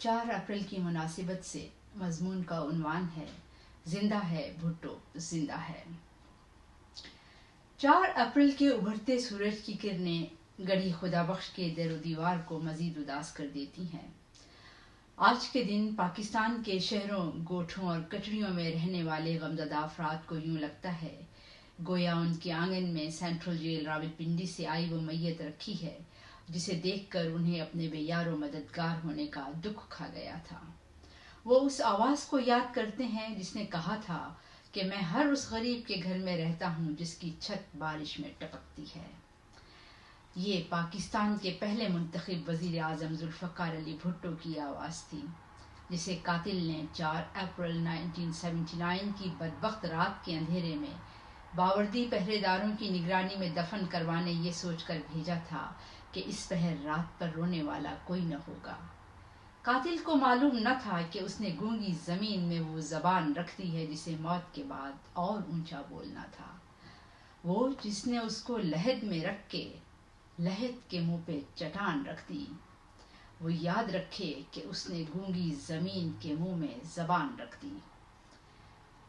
4 अप्रैल की मुनासिबत से मजमून का उन्वान है जिंदा है भुट्टो जिंदा है। 4 अप्रैल के उभरते सूरज की किरणें गढ़ी खुदाबख्श के दर दीवार को मजीद उदास कर देती हैं। आज के दिन पाकिस्तान के शहरों, गोठों और कचड़ियों में रहने वाले गमज़दा अफराद को यूं लगता है गोया उनके आंगन में सेंट्रल जेल रावलपिंडी से आई वो मैयत रखी है जिसे देखकर उन्हें अपने बेयारो मददगार होने का दुख खा गया था। वो उस आवाज को याद करते हैं जिसने कहा था कि मैं हर उस गरीब के घर में रहता हूँ जिसकी छत बारिश में टपकती है। ये पाकिस्तान के पहले मुंतखब वजीर आजम जुल्फ़िकार अली भुट्टो की आवाज़ थी जिसे कातिल ने 4 अप्रैल 1979 की बदबख्त रात के अंधेरे में बावर्दी पहरेदारों की निगरानी में दफन करवाने ये सोचकर भेजा था कि इस पहर रात पर रोने वाला कोई न होगा। कातिल को मालूम न था कि उसने गूंगी जमीन में वो जबान रख दी है जिसे मौत के बाद और ऊंचा बोलना था। वो जिसने उसको लहद में रख के लहद के मुंह पे चटान रख दी, वो याद रखे कि उसने गूंगी जमीन के मुंह में जबान रख दी।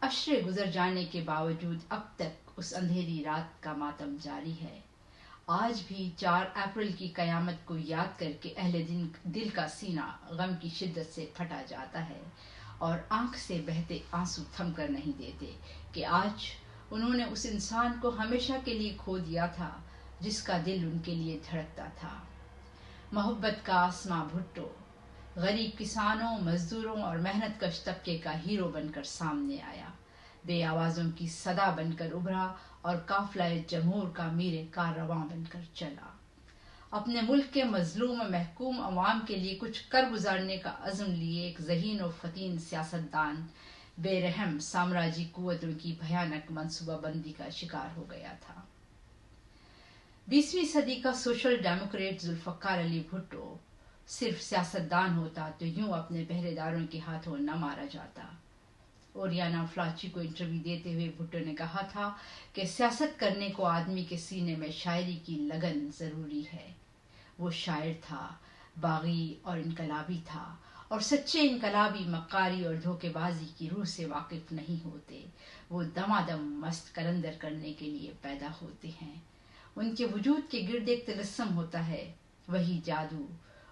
अशरे गुजर जाने के बावजूद अब तक उस अंधेरी रात का मातम जारी है। आज भी 4 अप्रैल की कयामत को याद करके अहले दिल का सीना गम की शिद्दत से फटा जाता है और आंख से बहते आंसू थम कर नहीं देते कि आज उन्होंने उस इंसान को हमेशा के लिए खो दिया था जिसका दिल उनके लिए धड़कता था। मोहब्बत का आसमां भुट्टो गरीब किसानों, मजदूरों और मेहनत कश तबके का हीरो बनकर सामने आया, बेआवाजों की सदा बनकर उभरा और काफिला जमहूर का मीरे कारवां बनकर चला। अपने मुल्क के मजलूम और महकूम अवाम के लिए कुछ कर गुजारने का अज़्म लिए एक ज़हीन और फतीन सियासतदान बेरहम साम्राज्यी कुव्वतों की भयानक मनसूबाबंदी का शिकार हो गया था। 20वीं सदी का सोशल डेमोक्रेट जुल्फ़िकार अली भुट्टो सिर्फ सियासतदान होता तो यूं अपने पहरेदारों के हाथों न मारा जाता। ओरियाना फ्लाची को इंटरव्यू देते हुए भुट्टो ने कहा था कि सियासत करने को आदमी के सीने में शायरी की लगन जरूरी है। वो शायर था, बागी और इनकलाबी था और सच्चे इनकलाबी मक्कारी और धोखेबाजी की रूह से वाकिफ नहीं होते। वो दमादम मस्त कलंदर करने के लिए पैदा होते हैं। उनके वजूद के गिर्द एक तिलस्सम होता है, वही जादू,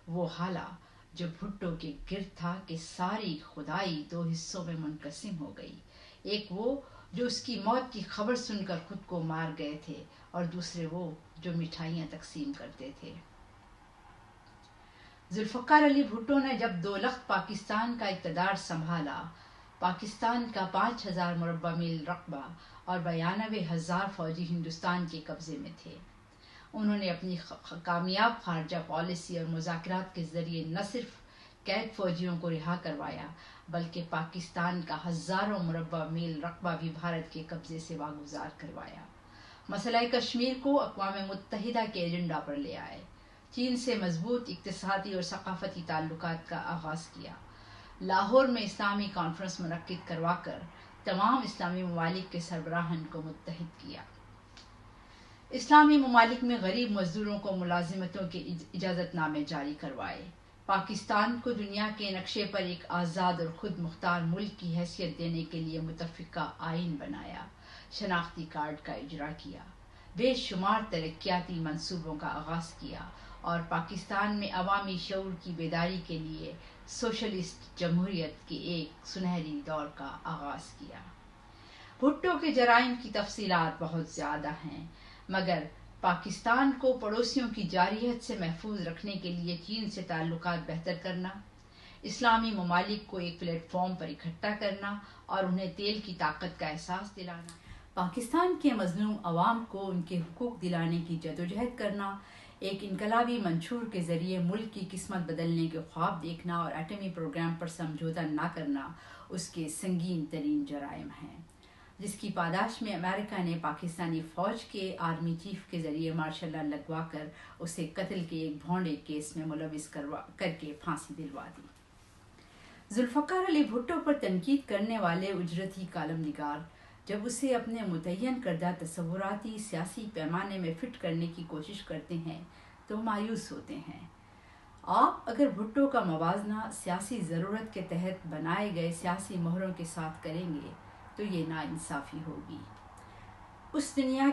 वो हाला जो भुट्टो के गिर्द था कि सारी खुदाई 2 हिस्सों में मुनकसिम हो गई। एक वो जो उसकी मौत की खबर सुनकर खुद को मार गए थे और दूसरे वो जो मिठाइयां तकसीम करते थे। जुल्फ़िकार अली भुट्टो ने जब 2 लख्त पाकिस्तान का इक़्तिदार संभाला, पाकिस्तान का 5000 मुरब्बा मील रकबा और 92,000 फौजी हिंदुस्तान के कब्जे में थे। उन्होंने अपनी कामयाब खारजा पॉलिसी और मुज़ाकरात के जरिए न सिर्फ कैद फौजियों को रिहा करवाया बल्कि पाकिस्तान का हज़ारों मुरब्बा मील रकबा भी भारत के कब्जे से वागुजार करवाया। मसला कश्मीर को अक़वाम मुत्तहिदा के एजेंडा पर ले आए, चीन से मजबूत इक़्तिसादी और सक़ाफ़ती ताल्लुकात का आगाज़ किया, लाहौर में इस्लामी कॉन्फ्रेंस मुनक्किद करवाकर तमाम इस्लामी ममालिक के सरबराहान को मुत्तहिद किया। इस्लामी ममालिक में गरीब मजदूरों को मुलाजिमतों के इजाज़तनामे जारी करवाए, पाकिस्तान को दुनिया के नक्शे पर एक आज़ाद और खुद मुख्तार मुल्क की हैसियत देने के लिए मुतफ़िका आइन बनाया, शनाख्ती कार्ड का इजरा किया, बेशुमार तरक्याती मंसूबों का आगाज़ किया और पाकिस्तान में अवामी शऊर की बेदारी के लिए सोशलिस्ट जमहूरियत के एक सुनहरी दौर का आगाज़ किया। भुट्टो के जराइम की तफसीलात बहुत ज़्यादा हैं, मगर पाकिस्तान को पड़ोसियों की जारियत से महफूज रखने के लिए चीन से ताल्लुकात बेहतर करना, इस्लामी ममालिक को एक प्लेटफॉर्म पर इकट्ठा करना और उन्हें तेल की ताकत का एहसास दिलाना, पाकिस्तान के मजलूम अवाम को उनके हुकूक दिलाने की जदोजहद करना, एक इनकलाबी मंशूर के जरिए मुल्क की किस्मत बदलने के ख्वाब देखना और एटमी प्रोग्राम पर समझौता न करना उसके संगीन तरीन जराइम हैं, जिसकी पादाश में अमेरिका ने पाकिस्तानी फ़ौज के आर्मी चीफ के ज़रिए मार्शल लॉ लगवा कर उसे कत्ल के एक भौंडे केस में मुलविस करके फांसी दिलवा दी। जुल्फ़िकार अली भुट्टो पर तनकीद करने वाले उजरती कालम निगार जब उसे अपने मुतय्यन करदा तसव्वुराती सियासी पैमाने में फिट करने की कोशिश करते हैं तो मायूस होते हैं। آپ اگر بھٹو کا موازنہ سیاسی ضرورت کے تحت بنائے گئے سیاسی مہروں کے ساتھ کریں گے تو یہ ناانصافی ہوگی۔ اس دنیا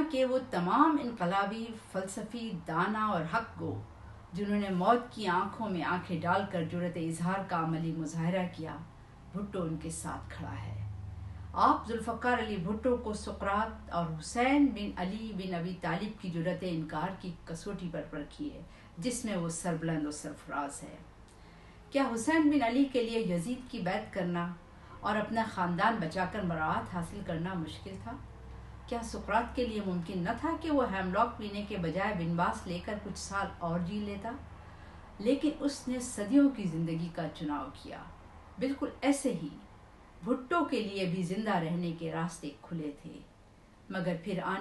کے وہ تمام انقلابی فلسفی دانا اور حق گو جنہوں نے موت کی آنکھوں میں آنکھیں ڈال کر جرأت اظہار کا عملی مظاہرہ کیا، بھٹو ان کے ساتھ کھڑا ہے۔ آپ ذوالفقار علی بھٹو کو سقراط اور حسین بن علی بن ابی طالب کی جرأت انکار کی کسوٹی پر پرکھیے، جس میں وہ سربلند و سرفراز ہے۔ کیا حسین بن علی کے لیے یزید کی بیعت کرنا اور اپنا خاندان بچا کر براعت حاصل کرنا مشکل تھا؟ کیا سقراط کے لیے ممکن نہ تھا کہ وہ ہیملاک پینے کے بجائے بنواس لے کر کچھ سال اور جی لیتا؟ لیکن اس نے صدیوں کی زندگی کا چناؤ کیا۔ بالکل ایسے ہی بھٹو کے لیے بھی زندہ رہنے کے راستے کھلے تھے، مگر پھر